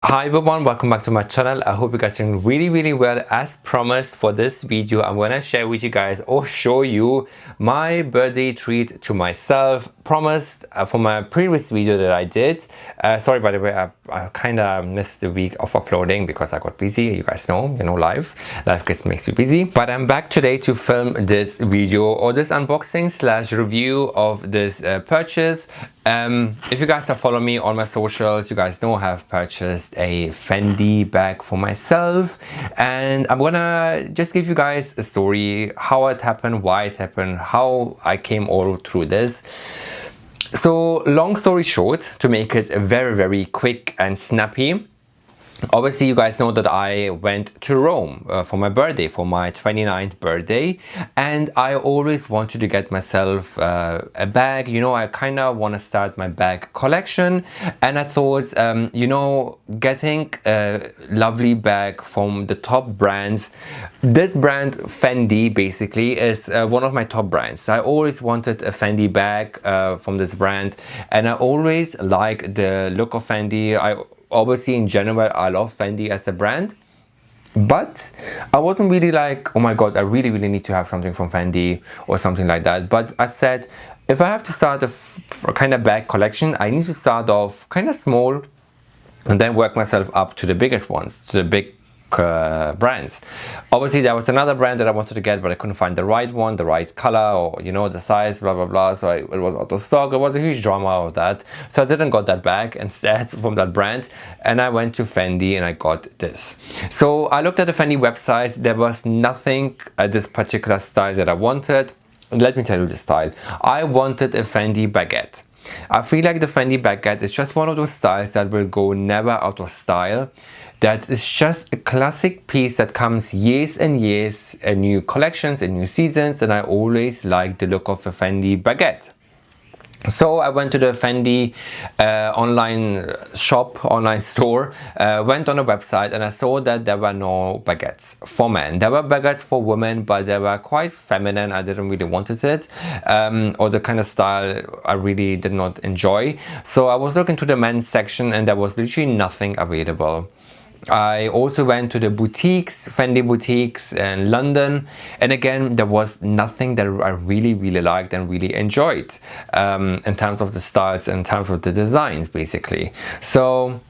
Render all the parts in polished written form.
Hi everyone, welcome back to my channel. I hope you guys are doing really well. As promised, for this video I'm gonna share with you guys or show you my birthday treat to myself. Promised for my previous video that I did. Sorry, by the way, I kind of missed the week of uploading because I got busy. You guys know, life gets makes you busy. But I'm back today to film this video or this unboxing slash review of this purchase. If you guys have followed me on my socials, you guys know I have purchased a Fendi bag for myself, and I'm gonna just give you guys a story, how it happened, why it happened, how I came all through this. So long story short, to make it very quick and snappy, obviously you guys know that I went to Rome for my birthday, for my 29th birthday, and I always wanted to get myself a bag. I kind of want to start my bag collection, and I thought getting a lovely bag from the top brands. This brand Fendi basically is one of my top brands. I always wanted a Fendi bag from this brand, and I always like the look of Fendi. Obviously, in general, I love Fendi as a brand, but I wasn't really like, oh my god, I really need to have something from Fendi or something like that. But I said, if I have to start a kind of bag collection, I need to start off kind of small and then work myself up to the biggest ones, to the big brands. Obviously there was another brand that I wanted to get, but I couldn't find the right one, the right color, or the size, blah blah. So it was out of stock. It was a huge drama of that, so I didn't got that bag instead from that brand, and I went to Fendi and I got this. So I looked at the Fendi website. There was nothing at this particular style that I wanted. Let me tell you the style. I wanted a Fendi baguette. I feel like the Fendi baguette is just one of those styles that will go never out of style. That is just a classic piece that comes years and years in new collections and new seasons, and I always like the look of a Fendi baguette. So I went to the Fendi online store, went on a website, and I saw that there were no baguettes for men. There were baguettes for women, but they were quite feminine. I didn't really want it, or the kind of style I really did not enjoy. So I was looking to the men's section, and there was literally nothing available. I also went to the boutiques, Fendi boutiques in London, and again there was nothing that I really liked and really enjoyed in terms of the styles, in terms of the designs basically. So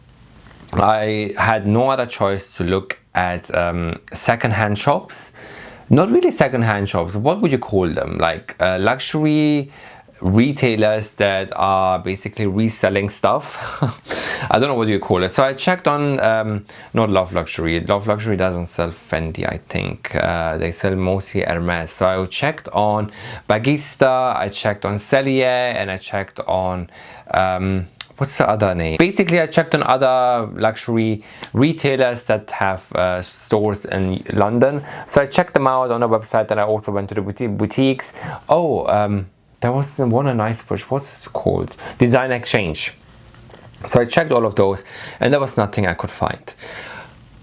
I had no other choice to look at second-hand shops. Not really second-hand shops, what would you call them? Like luxury retailers that are basically reselling stuff. I don't know what you call it. So I checked on not Love Luxury. Love Luxury doesn't sell Fendi, I think. They sell mostly Hermes. So I checked on Bagista, I checked on Cellier, and I checked on what's the other name? Basically, I checked on other luxury retailers that have stores in London. So I checked them out on a website, and I also went to the boutiques. There was one in Knightsbridge. What's it called? Design Exchange. So I checked all of those, and there was nothing I could find.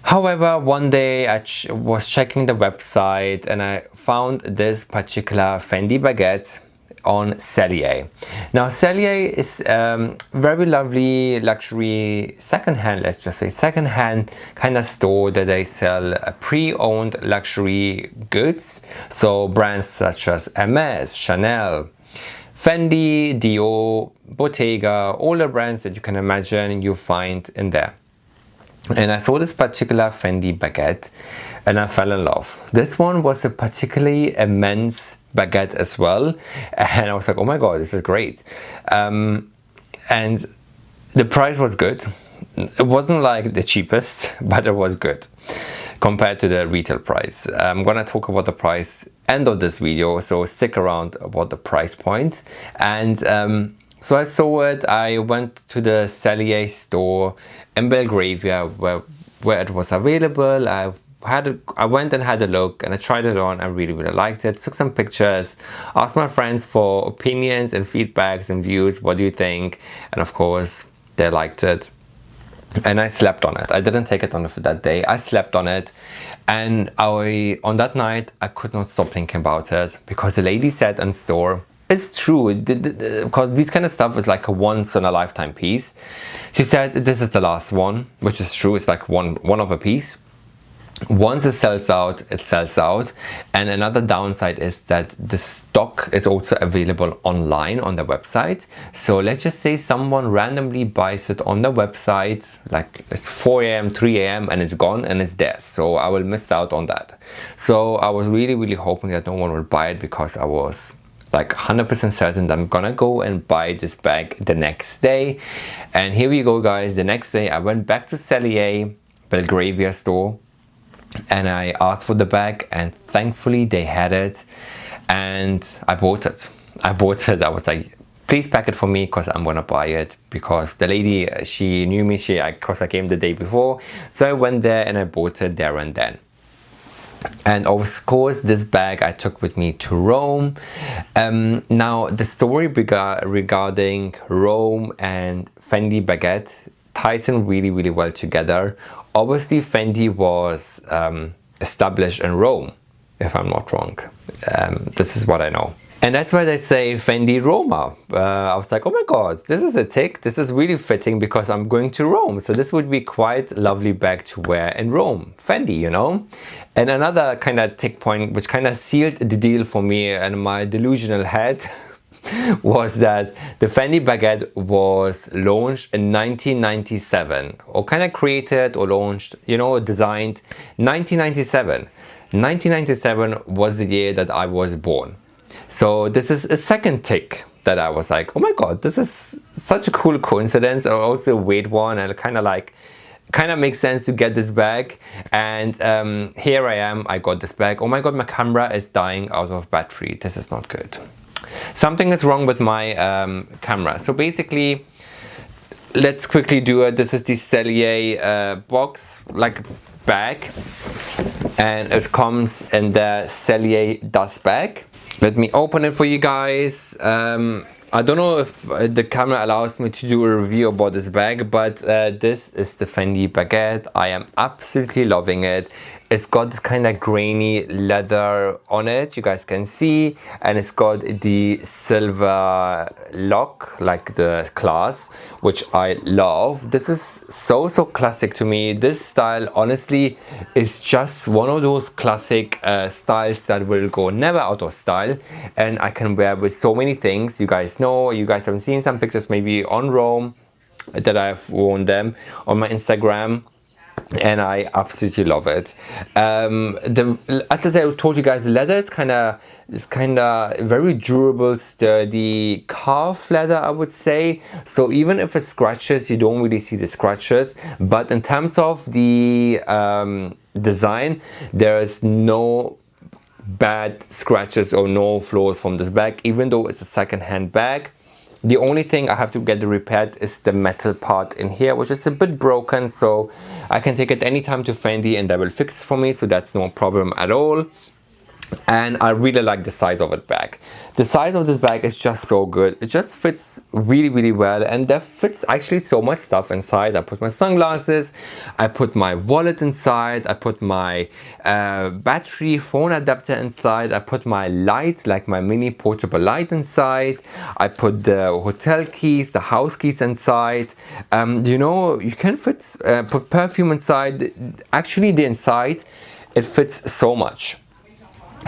However, one day I was checking the website, and I found this particular Fendi baguette on Cellier. Now Cellier is very lovely luxury second-hand, let's just say second-hand kind of store that they sell pre-owned luxury goods. So brands such as Hermes, Chanel, Fendi, Dior, Bottega, all the brands that you can imagine you find in there. And I saw this particular Fendi baguette and I fell in love. This one was a particularly immense baguette as well, and I was like, oh my god, this is great. And the price was good. It wasn't like the cheapest, but it was good compared to the retail price. I'm gonna talk about the price end of this video, so stick around about the price point. And so I saw it. I went to the Cellier store in Belgravia where it was available. I went and had a look, and I tried it on. I really liked it. Took some pictures, asked my friends for opinions and feedbacks and views. What do you think? And of course they liked it, and I slept on it. I didn't take it on for that day. I slept on it, and on that night I could not stop thinking about it, because the lady said in store it's true, because this kind of stuff is like a once in a lifetime piece. She said this is the last one, which is true. It's like one of a piece. Once it sells out, it sells out. And another downside is that the stock is also available online on the website. So let's just say someone randomly buys it on the website, like it's 4 a.m., 3 a.m. and it's gone and it's there. So I will miss out on that. So I was really hoping that no one will buy it, because I was like 100% certain that I'm gonna go and buy this bag the next day. And here we go, guys. The next day I went back to Cellier, Belgravia store, and I asked for the bag, and thankfully they had it, and I bought it. I was like, please pack it for me, because I'm gonna buy it, because the lady, she knew me, because I came the day before. So I went there and I bought it there and then. And of course this bag I took with me to Rome. Now the story regarding Rome and Fendi baguette ties in really well together. Obviously Fendi was established in Rome, if I'm not wrong. This is what I know. And that's why they say Fendi Roma. I was like, oh my god, this is a tick. This is really fitting, because I'm going to Rome. So this would be quite a lovely bag to wear in Rome. Fendi, you know. And another kind of tick point, which kind of sealed the deal for me and my delusional head, was that the Fendi baguette was launched in 1997, or kind of created or launched, you know, designed 1997. 1997 was the year that I was born. So this is a second tick that I was like, oh my god, this is such a cool coincidence, or also a weird one, and kind of makes sense to get this bag. And here I am, I got this bag. Oh my god, my camera is dying out of battery. This is not good. Something is wrong with my camera. So basically, let's quickly do it. This is the Cellier box, like bag, and it comes in the Cellier dust bag. Let me open it for you guys. I don't know if the camera allows me to do a review about this bag, but this is the Fendi baguette. I am absolutely loving it. It's got this kind of grainy leather on it, you guys can see, and it's got the silver lock, like the clasp, which I love. This is so classic to me. This style honestly is just one of those classic styles that will go never out of style, and I can wear with so many things. You guys know, you guys have seen some pictures maybe on Rome that I've worn them on my Instagram, and I absolutely love it. As I told you guys, the leather is kind of very durable, sturdy calf leather, I would say. So even if it scratches, you don't really see the scratches. But in terms of the design, there is no bad scratches or no flaws from this bag, even though it's a second-hand bag. The only thing I have to get repaired is the metal part in here, which is a bit broken, so I can take it anytime to Fendi and they will fix it for me, so that's no problem at all. And I really like the size of it bag. The size of this bag is just so good. It just fits really well, and there fits actually so much stuff inside. I put my sunglasses, I put my wallet inside, I put my battery phone adapter inside, I put my light, like my mini portable light inside, I put the hotel keys, the house keys inside. You know, you can put perfume inside. Actually the inside, it fits so much.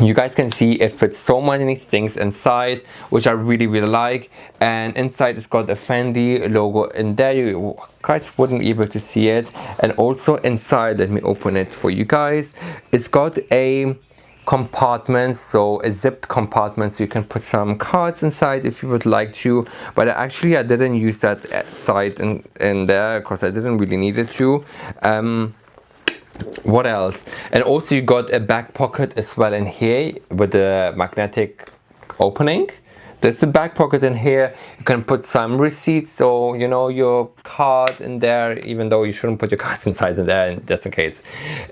You guys can see it fits so many things inside, which I really like. And inside it's got a Fendi logo in there. You guys wouldn't be able to see it. And also inside, let me open it for you guys, it's got a compartment, so a zipped compartment, so you can put some cards inside if you would like to. But actually I didn't use that side in there, because I didn't really need it to. What else? And also you got a back pocket as well in here with the magnetic opening. There's the back pocket in here. You can put some receipts or, you know, your card in there, even though you shouldn't put your cards inside in there, just in case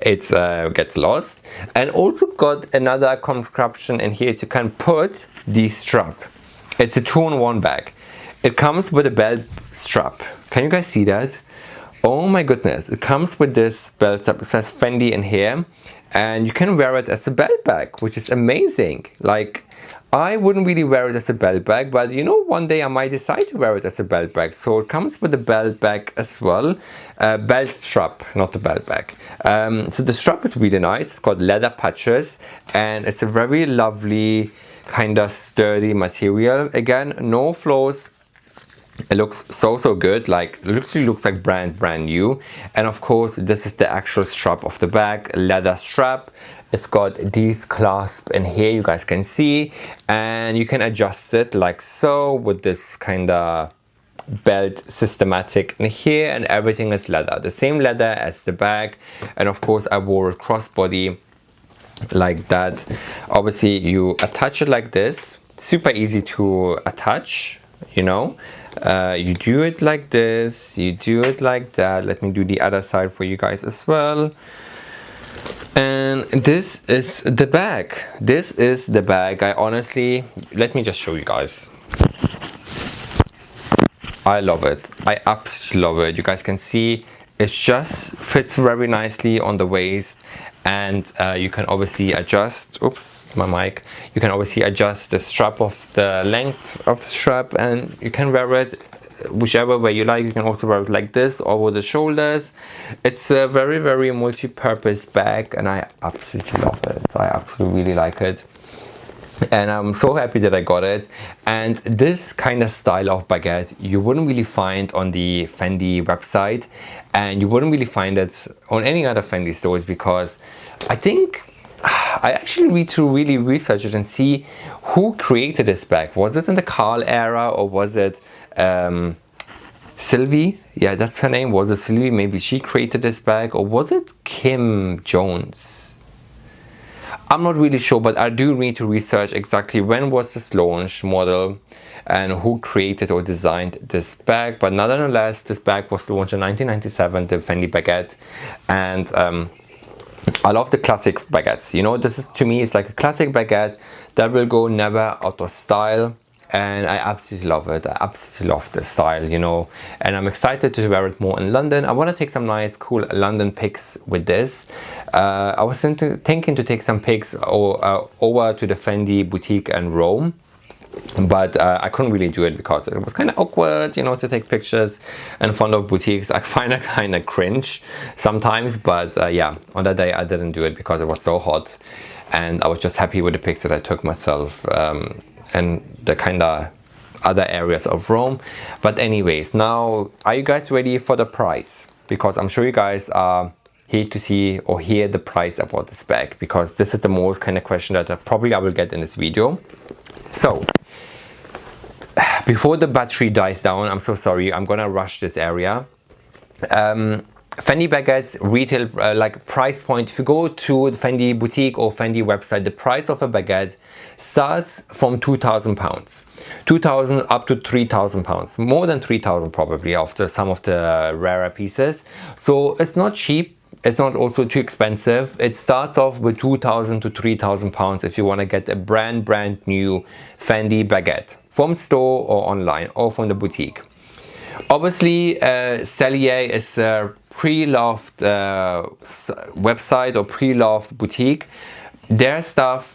it gets lost. And also got another contraption in here, so you can put the strap. It's a 2-in-1 bag. It comes with a belt strap. Can you guys see that? Oh my goodness, it comes with this belt strap. It says Fendi in here, and you can wear it as a belt bag, which is amazing. Like, I wouldn't really wear it as a belt bag, but you know, one day I might decide to wear it as a belt bag. So it comes with a belt bag as well, belt strap, not the belt bag. So the strap is really nice. It's got leather patches and it's a very lovely kind of sturdy material. Again, no flaws. It looks so good, like literally looks like brand new. And of course, this is the actual strap of the bag, leather strap. It's got these clasps in here, you guys can see, and you can adjust it like so with this kind of belt systematic in here, and everything is leather, the same leather as the bag. And of course, I wore it crossbody like that. Obviously, you attach it like this, super easy to attach, you know. You do it like this, you do it like that. Let me do the other side for you guys as well. And this is the bag. This is the bag. I honestly, let me just show you guys. I love it. I absolutely love it. You guys can see it just fits very nicely on the waist. And you can obviously adjust, oops, my mic. You can obviously adjust the strap of the length of the strap, and you can wear it whichever way you like. You can also wear it like this over the shoulders. It's a very multi-purpose bag, and I absolutely love it. I absolutely really like it. And I'm so happy that I got it. And this kind of style of baguette you wouldn't really find on the Fendi website, and you wouldn't really find it on any other Fendi stores, because I think I actually need to really research it and see who created this bag. Was it in the Carl era, or was it Sylvie? Yeah, that's her name. Was it Sylvie? Maybe she created this bag, or was it Kim Jones? I'm not really sure, but I do need to research exactly when was this launch model and who created or designed this bag. But nonetheless, this bag was launched in 1997, the Fendi baguette. And I love the classic baguettes. You know, this is, to me, it's like a classic baguette that will go never out of style. And I absolutely love it. I absolutely love the style, you know, and I'm excited to wear it more in London. I want to take some nice, cool London pics with this. I was thinking to take some pics over to the Fendi boutique in Rome, but I couldn't really do it because it was kind of awkward, you know, to take pictures in front of boutiques. I find it kind of cringe sometimes, but yeah, on that day I didn't do it because it was so hot, and I was just happy with the pics that I took myself. And the kind of other areas of Rome. But anyways, now are you guys ready for the price? Because I'm sure you guys are here to see or hear the price about this bag, because this is the most kind of question that I will get in this video. So before the battery dies down, I'm so sorry, I'm gonna rush this area. Fendi baguettes retail like price point. If you go to the Fendi boutique or Fendi website, the price of a baguette starts from £2,000, 2,000 up to £3,000, more than 3,000 probably after some of the rarer pieces. So it's not cheap. It's not also too expensive. It starts off with 2,000 to 3,000 pounds if you want to get a brand new Fendi baguette from store or online or from the boutique. Obviously, Cellier is a pre-loved website or pre-loved boutique. Their stuff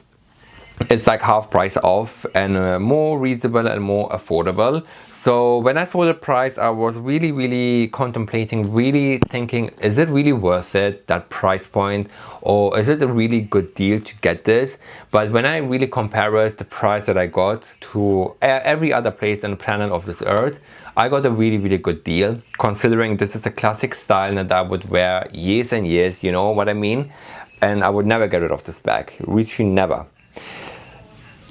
is like half price off and more reasonable and more affordable. So when I saw the price, I was really contemplating, really thinking, is it really worth it, that price point, or is it a really good deal to get this? But when I really compare it, the price that I got to every other place on the planet of this earth, I got a really good deal, considering this is a classic style that I would wear years and years, you know what I mean? And I would never get rid of this bag, literally never.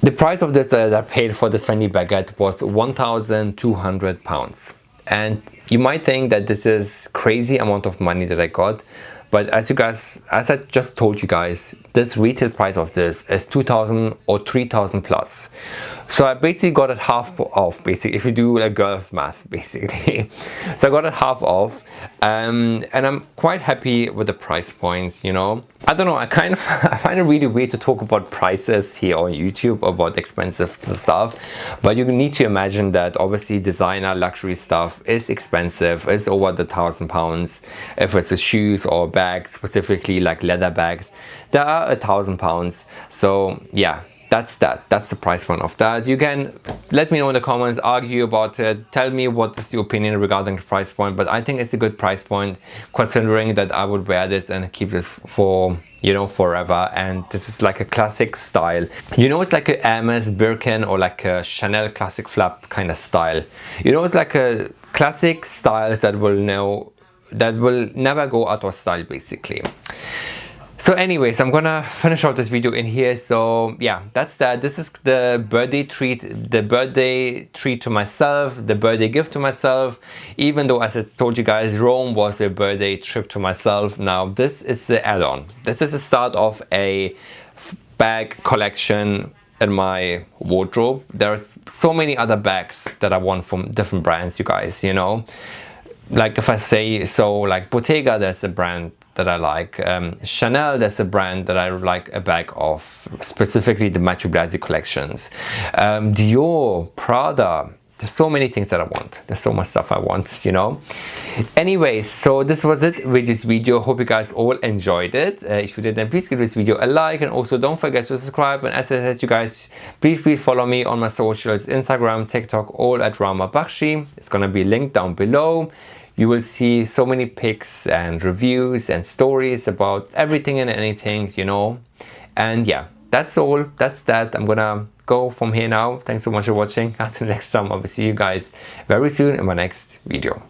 The price of this that I paid for this Fendi baguette was £1,200. And you might think that this is crazy amount of money that I got, but as I just told you guys, this retail price of this is 2,000 or 3,000 plus. So I basically got it half off, basically, if you do a girl's math, basically. So I got it half off, and I'm quite happy with the price points, you know. I don't know, I find it really weird to talk about prices here on YouTube, about expensive stuff, but you need to imagine that obviously designer luxury stuff is expensive. It's over the £1,000. If it's shoes or bags, specifically like leather bags, they are £1,000. So yeah, that's the price point of that. You can let me know in the comments, argue about it, tell me what is your opinion regarding the price point, but I think it's a good price point considering that I would wear this and keep this for, you know, forever. And this is like a classic style, you know, it's like a Hermes Birkin or like a Chanel classic flap kind of style, you know, it's like a classic styles that will never go out of style basically. So anyways, I'm gonna finish off this video in here. So yeah, that's that. This is the birthday treat to myself, the birthday gift to myself. Even though, as I told you guys, Rome was a birthday trip to myself. Now this is the add-on. This is the start of a bag collection in my wardrobe. There are so many other bags that I want from different brands, you guys, you know. Like if I say so, like Bottega, there's a brand that I like. Chanel, there's a brand that I like a bag of, specifically the Matthew Blasi collections. Dior, Prada, there's so many things that I want. There's so much stuff I want, you know. Anyways, so this was it with this video. Hope you guys all enjoyed it. If you did, then please give this video a like, and also don't forget to subscribe. And as I said, you guys, please follow me on my socials, Instagram, TikTok, all at Rama Bakshi. It's gonna be linked down below. You will see so many pics and reviews and stories about everything and anything, you know. And yeah, that's all. That's that. I'm gonna go from here now. Thanks so much for watching. Until next time, I will see you guys very soon in my next video.